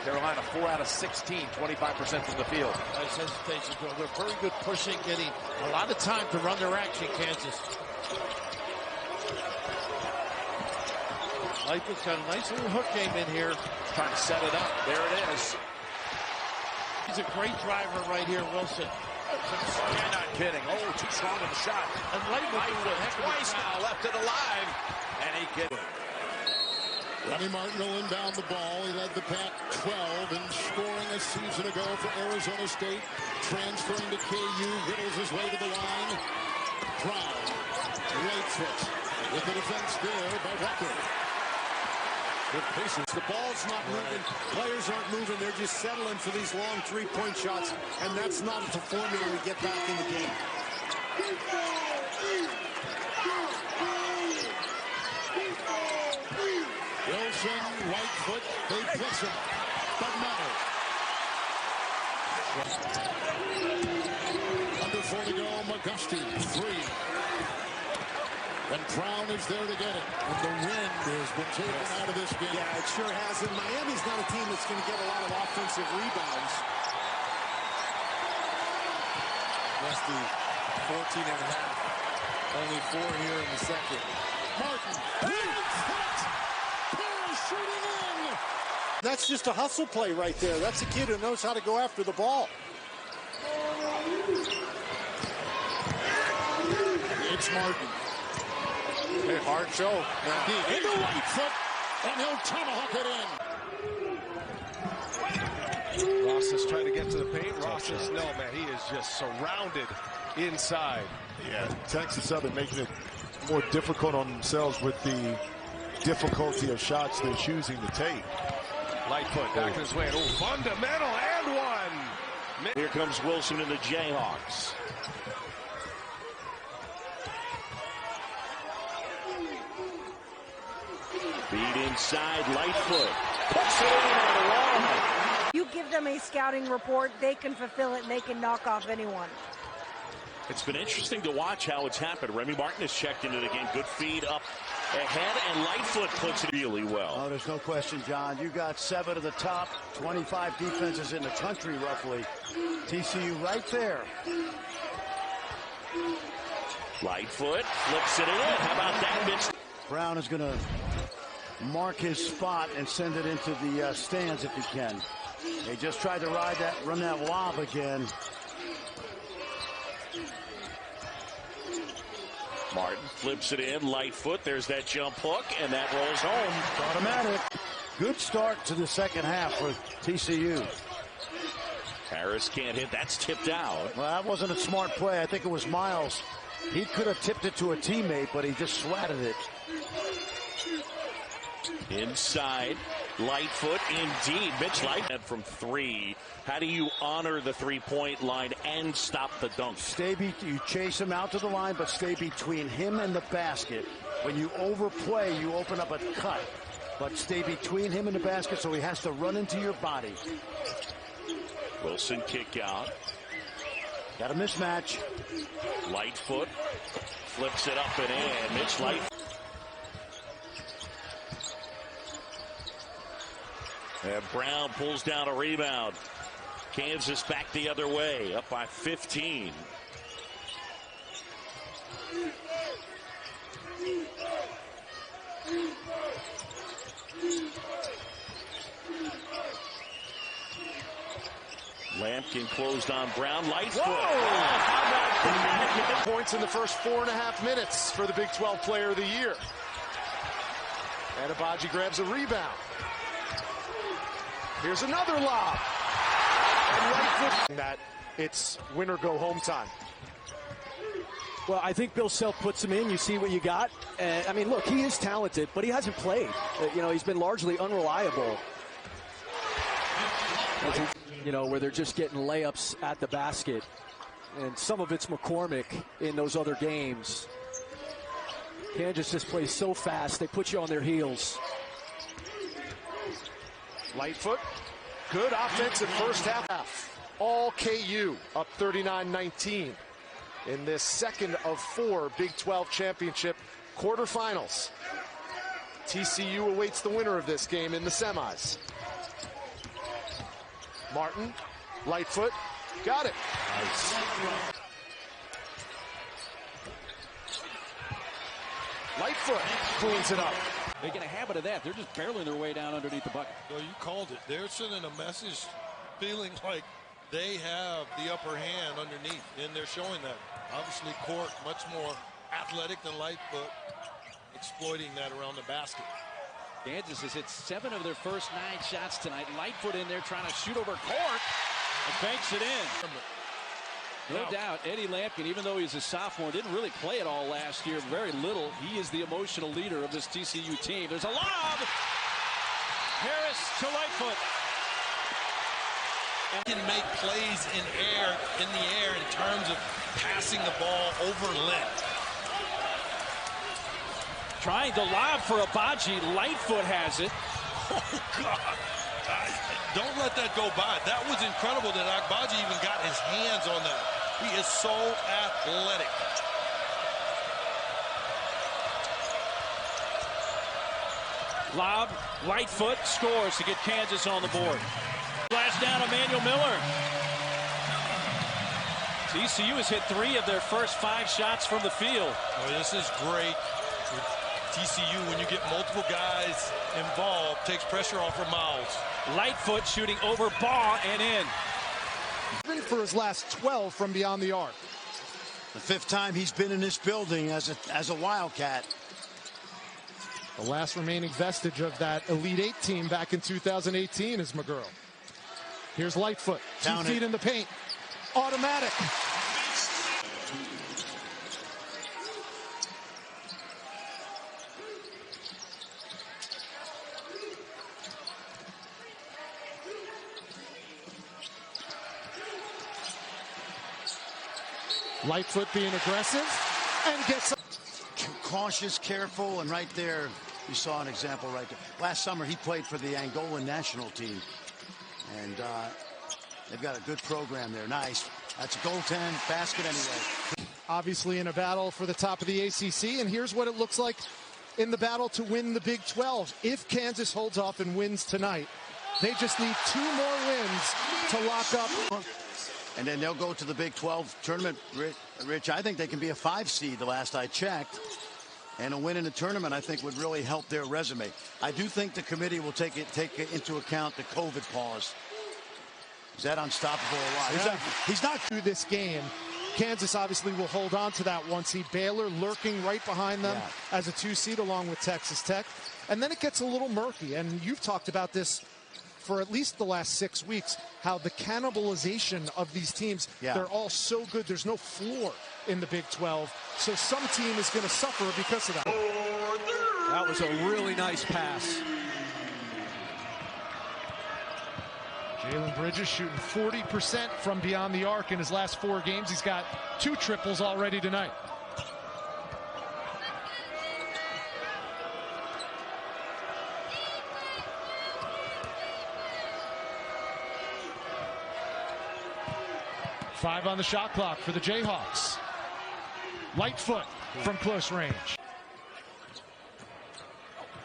Carolina 4 out of 16, 25% from the field. Nice hesitation. They're very good pushing, getting a lot of time to run their action, Kansas. Lightfoot's got a nice little hook game in here. Trying to set it up. There it is. He's a great driver right here, Wilson. You're not kidding. Oh, too strong of a shot. And Lightfoot twice now left it alive. And he gets it. Remy Martin will inbound the ball. He led the Pac-12 in scoring a season ago for Arizona State. Transferring to KU, whittles his way to the line. Brown, Lightfoot with the defense there by Walker. Good patience. The ball's not moving. Players aren't moving. They're just settling for these long three-point shots, and that's not the formula we get back in the game. Wilson, Lightfoot, they blitz him. Doesn't matter. Under 4 to go, McGusty, 3. And Brown is there to get it. And the wind has been taken out of this game. Yeah, it sure has. And Miami's not a team that's going to get a lot of offensive rebounds. Westy, 14 and a half. Only 4 here in the second. Martin, shooting in. That's just a hustle play right there. That's a kid who knows how to go after the ball. It's Martin. Hey, hard show. Yeah. Into Lightfoot, and he'll tomahawk it in. Ross is trying to get to the paint. Ross says, no, man, he is just surrounded inside. Yeah, Texas Southern making it more difficult on themselves with the difficulty of shots they're choosing to take. Lightfoot back his way. Oh, fundamental and one. Here comes Wilson and the Jayhawks. Feed inside, Lightfoot. Puts it in on the wall. You give them a scouting report, they can fulfill it, and they can knock off anyone. It's been interesting to watch how it's happened. Remy Martin has checked into the game. Good feed up ahead, and Lightfoot puts it really well. Oh, there's no question, John. You got 7 of the top 25 defenses in the country, roughly. TCU right there. Lightfoot flips it in. How about that, Mitch? Brown is going to mark his spot and send it into the stands if he can. They just tried to run that lob again. Martin flips it in. Lightfoot. There's that jump hook, and that rolls home. Automatic. Good start to the second half for TCU. Harris can't hit. That's tipped out. Well, that wasn't a smart play. I think it was Miles. He could have tipped it to a teammate, but he just swatted it. Inside, Lightfoot, indeed. Mitch Lightfoot from 3. How do you honor the three-point line and stop the dunk? You chase him out to the line, but stay between him and the basket. When you overplay, you open up a cut. But stay between him and the basket so he has to run into your body. Wilson kick out. Got a mismatch. Lightfoot flips it up and in. Mitch Lightfoot. And Brown pulls down a rebound. Kansas back the other way, up by 15. Lampkin closed on Brown. Lightfoot. How about points in the first 4.5 minutes for the Big 12 Player of the Year. Adebaji grabs a rebound. Here's another lob. And Lightfoot. That it's win or go home time. Well, I think Bill Self puts him in. You see what you got. I mean, look, he is talented, but he hasn't played. He's been largely unreliable. Where they're just getting layups at the basket. And some of it's McCormick in those other games. Kansas just plays so fast, they put you on their heels. Lightfoot, good offensive first half. All KU up 39-19 in this second of 4 Big 12 championship quarterfinals. TCU awaits the winner of this game in the semis. Martin, Lightfoot, got it. Nice. Lightfoot cleans it up. Making a habit of that. They're just barreling their way down underneath the bucket. Well, you called it. They're sending a message feeling like they have the upper hand underneath, and they're showing that. Obviously, Court much more athletic than Lightfoot, exploiting that around the basket. Kansas has hit 7 of their first 9 shots tonight. Lightfoot in there trying to shoot over Court and banks it in. No doubt, Eddie Lampkin, even though he's a sophomore, didn't really play it all last year, very little. He is the emotional leader of this TCU team. There's a lob. Harris to Lightfoot. Can make plays in the air in terms of passing the ball over length. Trying to lob for Abaji. Lightfoot has it. Oh, God. Don't let that go by. That was incredible that Agbaji even got his hands on that. He is so athletic. Lob, Lightfoot scores to get Kansas on the board. Flash down Emmanuel Miller. TCU has hit 3 of their first 5 shots from the field. Oh, this is great. TCU, when you get multiple guys involved, takes pressure off of Miles. Lightfoot shooting over Baugh and in. For his last 12 from beyond the arc. The 5th time he's been in this building as a Wildcat. The last remaining vestige of that Elite 8 team back in 2018 is McGurl. Here's Lightfoot, 2 feet in the paint. Automatic. Lightfoot being aggressive and gets cautious, careful, and right there you saw an example right there. Last summer he played for the Angolan national team, and they've got a good program there. Nice. That's a goaltend basket anyway. Obviously in a battle for the top of the ACC, and here's what it looks like in the battle to win the Big 12. If Kansas holds off and wins tonight, they just need 2 more wins to lock up. And then they'll go to the Big 12 tournament. Rich, I think they can be a 5 seed the last I checked. And a win in the tournament, I think, would really help their resume. I do think the committee will take into account the COVID pause. Is that unstoppable or what? He's not through this game. Kansas obviously will hold on to that 1 seed. Baylor lurking right behind them as a 2 seed along with Texas Tech. And then it gets a little murky. And you've talked about this for at least the last 6 weeks, how the cannibalization of these teams, they're all so good. There's no floor in the Big 12. So some team is going to suffer because of that. That was a really nice pass. Jalen Bridges shooting 40% from beyond the arc in his last 4 games. He's got 2 triples already tonight. Five on the shot clock for the Jayhawks. Lightfoot from close range.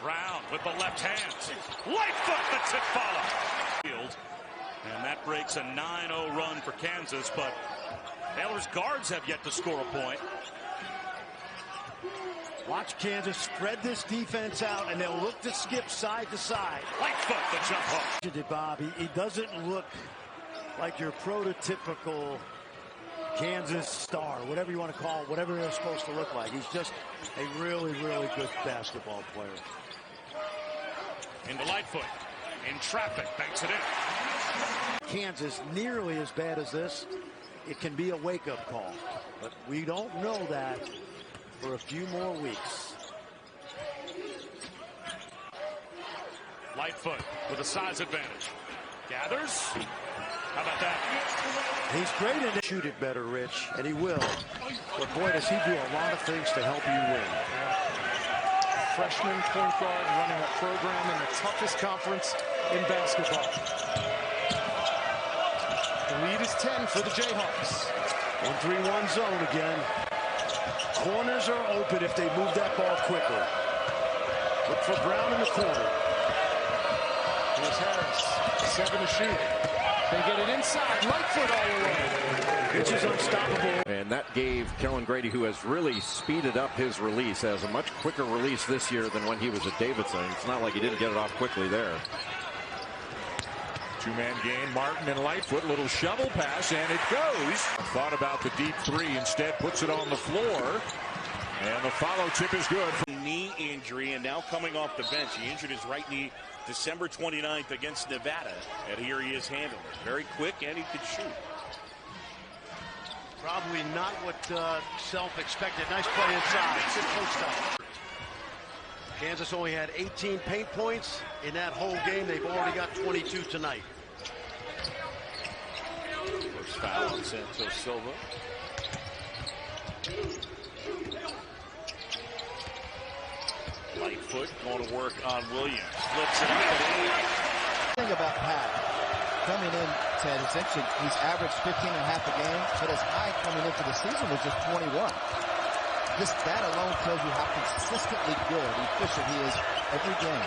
Brown with the left hand. Lightfoot, the tip follow. And that breaks a 9-0 run for Kansas, but Baylor's guards have yet to score a point. Watch Kansas spread this defense out, and they'll look to skip side to side. Lightfoot, the jump hook. Bob, he doesn't look like your prototypical Kansas star, whatever you want to call it, whatever they're supposed to look like. He's just a really, really good basketball player. Into Lightfoot. In traffic, banks it in. Kansas nearly as bad as this. It can be a wake-up call, but we don't know that for a few more weeks. Lightfoot with a size advantage. Gathers. How about that? He's great in it. Shoot it better, Rich, and he will. But boy, does he do a lot of things to help you win. Freshman point guard running a program in the toughest conference in basketball. The lead is 10 for the Jayhawks. 1-3-1 zone again. Corners are open if they move that ball quicker. Look for Brown in the corner. Here's Harris, 7 to shoot. They get it inside. Lightfoot all the way. Mitch is unstoppable. And that gave Kellen Grady, who has really speeded up his release, has a much quicker release this year than when he was at Davidson. It's not like he didn't get it off quickly there. Two-man game, Martin and Lightfoot, little shovel pass, and it goes. Thought about the deep three, instead puts it on the floor. And the follow tip is good. Knee injury, and now coming off the bench. He injured his right knee December 29th against Nevada. And here he is handling it. Very quick, and he can shoot. Probably not what Self expected. Nice play inside. Good post up. Kansas only had 18 paint points in that whole game. They've already got 22 tonight. First foul on Santos Silva. Lightfoot going to work on Williams. Flips it up. The thing about Pat coming in, Ted, it's interesting. He's averaged 15 and a half a game, but his high coming into the season was just 21. That alone tells you how consistently good, efficient he is every game.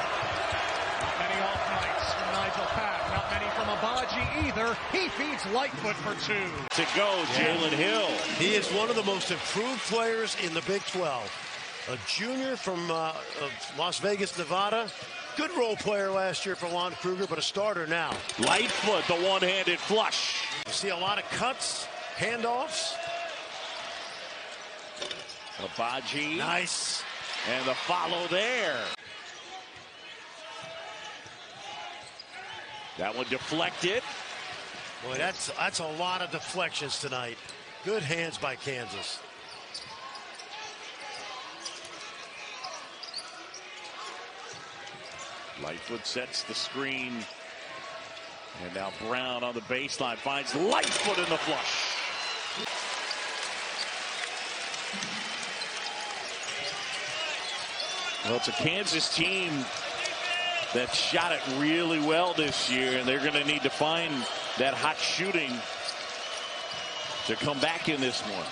Not many off nights from Nigel Pack. Not many from Abaji either. He feeds Lightfoot for two. To go, Jalen Hill. He is one of the most improved players in the Big 12. A junior from Las Vegas, Nevada. Good role player last year for Lon Kruger, but a starter now. Lightfoot, the one-handed flush. You see a lot of cuts, handoffs. Abaji. Nice. And the follow there. That one deflected. Boy, that's a lot of deflections tonight. Good hands by Kansas. Lightfoot sets the screen. And now Brown on the baseline finds Lightfoot in the flush. Well, it's a Kansas team that shot it really well this year, and they're going to need to find that hot shooting to come back in this one.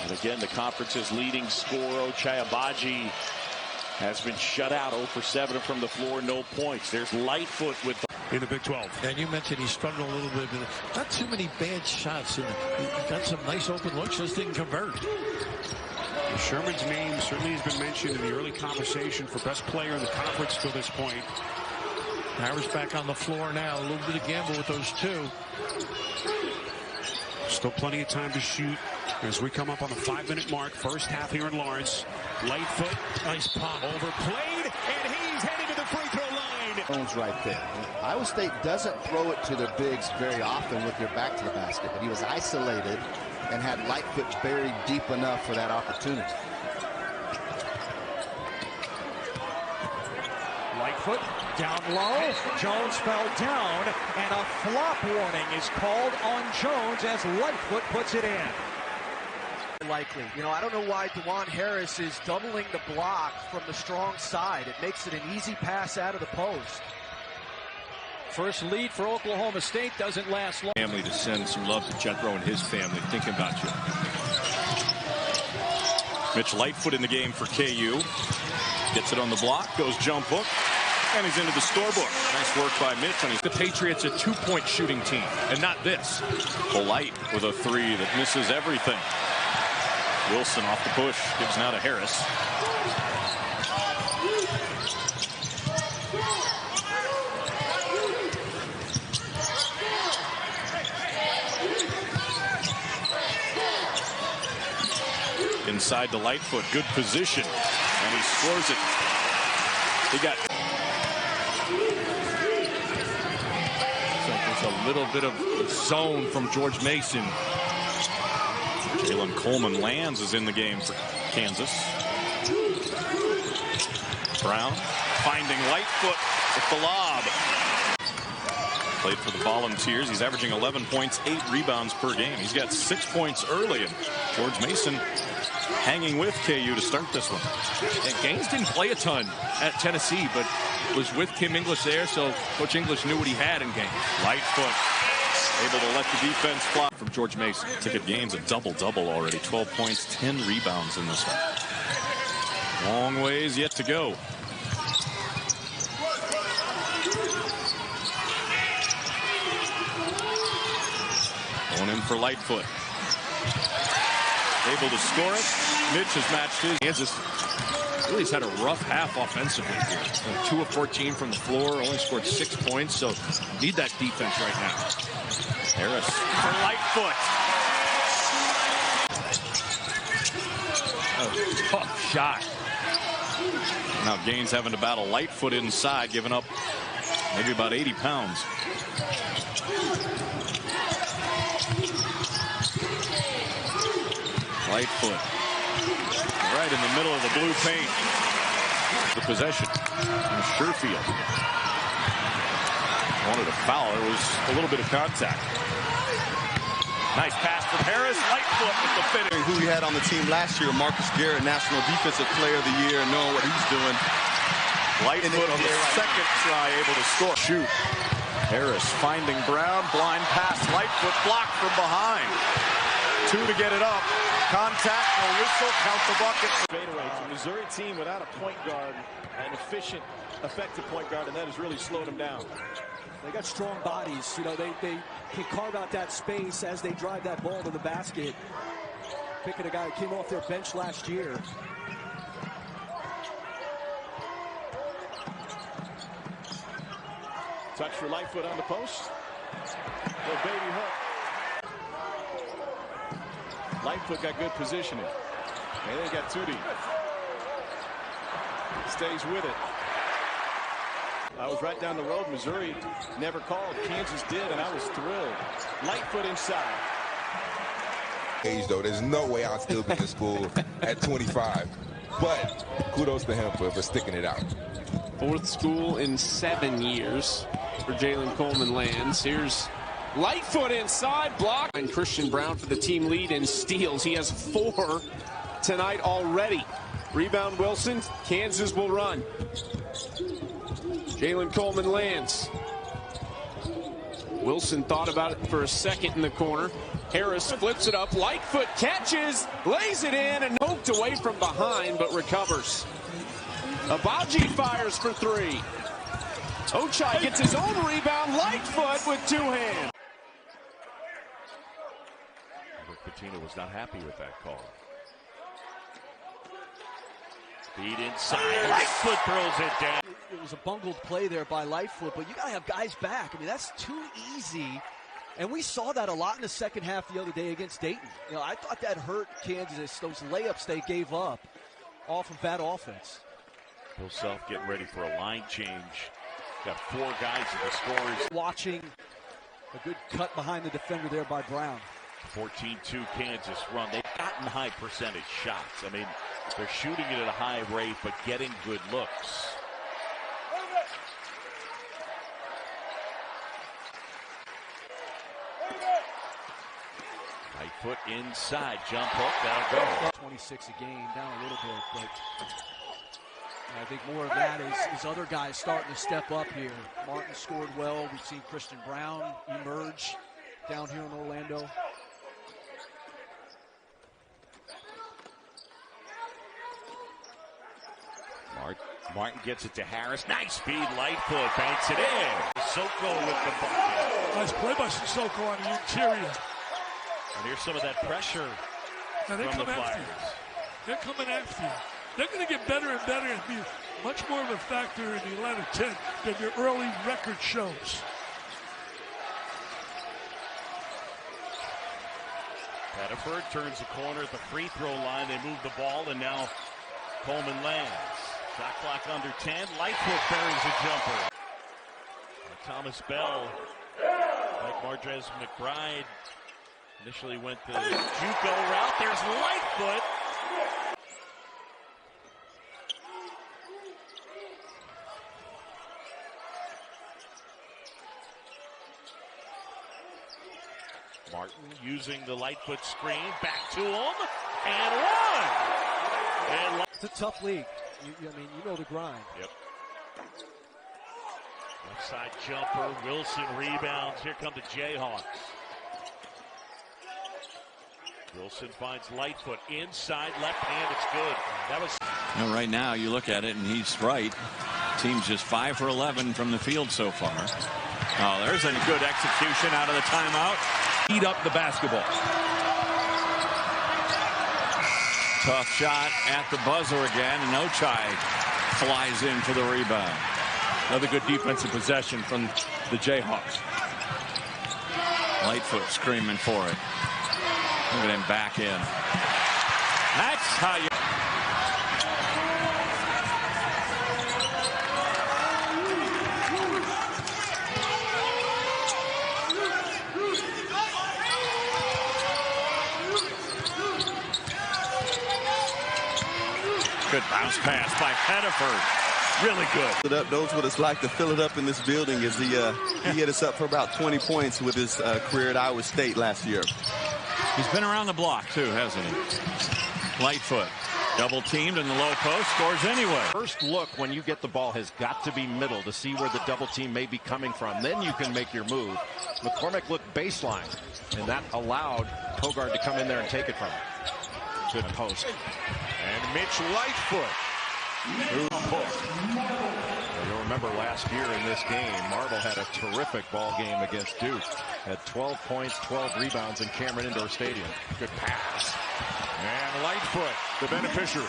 And again, the conference's leading scorer, Ochai Agbaji, has been shut out 0 for 7 from the floor, no points. There's Lightfoot with in the Big 12. And you mentioned he's struggled a little bit, but not too many bad shots. And he got some nice open looks, just didn't convert. Sherman's name certainly has been mentioned in the early conversation for best player in the conference to this point. Harris back on the floor now. A little bit of gamble with those two. Still plenty of time to shoot as we come up on the 5-minute mark. First half here in Lawrence. Lightfoot, nice pop. Overplayed, and he's headed to the free throw line. Jones right there. Iowa State doesn't throw it to their bigs very often with their back to the basket, but he was isolated and had Lightfoot buried deep enough for that opportunity. Lightfoot down low. Jones fell down, and a flop warning is called on Jones as Lightfoot puts it in. Likely. You know, I don't know why DeJuan Harris is doubling the block from the strong side. It makes it an easy pass out of the post. First lead for Oklahoma State doesn't last long. Family to send some love to Jethro and his family, thinking about you. Mitch Lightfoot in the game for KU. Gets it on the block, goes jump hook, and he's into the scorebook. Nice work by Mitch. The Patriots a two-point shooting team, and not this. Light with a three that misses everything. Wilson off the push, gives now to Harris. Inside to Lightfoot, good position, and he scores it. He got. There's a little bit of zone from George Mason. Jalen Coleman lands is in the game for Kansas. Brown finding Lightfoot with the lob. Played for the Volunteers. He's averaging 11 points, 8 rebounds per game. He's got 6 points early, and George Mason hanging with KU to start this one. And Gaines didn't play a ton at Tennessee, but was with Kim English there, so Coach English knew what he had in Gaines. Lightfoot able to let the defense fly from George Mason. Ticket Gaines a double-double already. 12 points, 10 rebounds in this one. Long ways yet to go. for Lightfoot. Able to score it. Mitch has matched his. Kansas really has had a rough half offensively here. 2 of 14 from the floor, only scored 6 points, so need that defense right now. Harris for Lightfoot. Oh, tough shot. Now Gaines having to battle Lightfoot inside, giving up maybe about 80 pounds. Lightfoot right in the middle of the blue paint. The possession. And Sherfield wanted a foul. There was a little bit of contact. Nice pass from Harris. Lightfoot with the finish. Who he had on the team last year, Marcus Garrett, National Defensive Player of the Year, knowing what he's doing. Lightfoot on the second try, able to score. Shoot. Harris finding Brown. Blind pass. Lightfoot blocked from behind. 2 to get it up. Contact, no whistle, count the bucket. Fadeaway. It's a Missouri team without a point guard, an efficient, effective point guard, and that has really slowed them down. They got strong bodies. You know, they can carve out that space as they drive that ball to the basket. Picking a guy who came off their bench last year. Touch for Lightfoot on the post. Little baby hook. Lightfoot got good positioning. And they got 2 deep. Stays with it. I was right down the road. Missouri never called. Kansas did, and I was thrilled. Lightfoot inside. Age though, there's no way I'll still be in school at 25. But kudos to him for sticking it out. 4th school in 7 years for Jalen Coleman lands. Here's Lightfoot inside, block, and Christian Brown for the team lead in steals. He has 4 tonight already. Rebound Wilson. Kansas will run. Jalen Coleman lands. Wilson thought about it for a second in the corner. Harris flips it up. Lightfoot catches, lays it in, and poked away from behind, but recovers. Abaji fires for 3. Ochai gets his own rebound. Lightfoot with 2 hands. Patino was not happy with that call. Feed inside. Lightfoot throws it down. It was a bungled play there by Lightfoot, but you got to have guys back. I mean, that's too easy. And we saw that a lot in the second half the other day against Dayton. You know, I thought that hurt Kansas, those layups they gave up off of that offense. Bill Self getting ready for a line change. Got 4 guys in the scores. Watching a good cut behind the defender there by Brown. 14-2 Kansas run. They've gotten high percentage shots. I mean, they're shooting it at a high rate, but getting good looks. Lightfoot inside, jump hook, that'll go. 26 a game, down a little bit, but I think more of that is other guys starting to step up here. Martin scored well. We've seen Christian Brown emerge down here in Orlando. Martin gets it to Harris. Nice speed. Lightfoot banks it in. Sissoko with the bucket. Nice play by Sissoko on the interior. And here's some of that pressure from the Flyers. They're coming after you. They're going to get better and better and be much more of a factor in the Atlanta 10 than their early record shows. Pettiford turns the corner at the free throw line. They move the ball, and now Coleman lands. Shot clock under 10. Lightfoot buries a jumper. Thomas Bell, like Marjez McBride, initially went the JUCO route. There's Lightfoot. Martin using the Lightfoot screen. Back to him. And one. And it's a tough league. I mean, you know the grind. Yep. Left side jumper. Wilson rebounds. Here come the Jayhawks. Wilson finds Lightfoot inside left hand. It's good. That was. Now, right now, you look at it, and he's right. Team's just 5 for 11 from the field so far. Oh, there's a good execution out of the timeout. Eat up the basketball. Tough shot at the buzzer again, and Ochai flies in for the rebound. Another good defensive possession from the Jayhawks. Lightfoot screaming for it. Look at him back in. That's how you... Good bounce pass by Pettiford. Really good. Knows what it's like to fill it up in this building as he hit us up for about 20 points with his career at Iowa State last year. He's been around the block too, hasn't he? Lightfoot double teamed in the low post, scores anyway. First look when you get the ball has got to be middle to see where the double team may be coming from. Then you can make your move. McCormick looked baseline, and that allowed Hogard to come in there and take it from him. Good post. And Mitch Lightfoot. You'll remember last year in this game, Marble had a terrific ball game against Duke. Had 12 points, 12 rebounds in Cameron Indoor Stadium. Good pass. And Lightfoot, the beneficiary.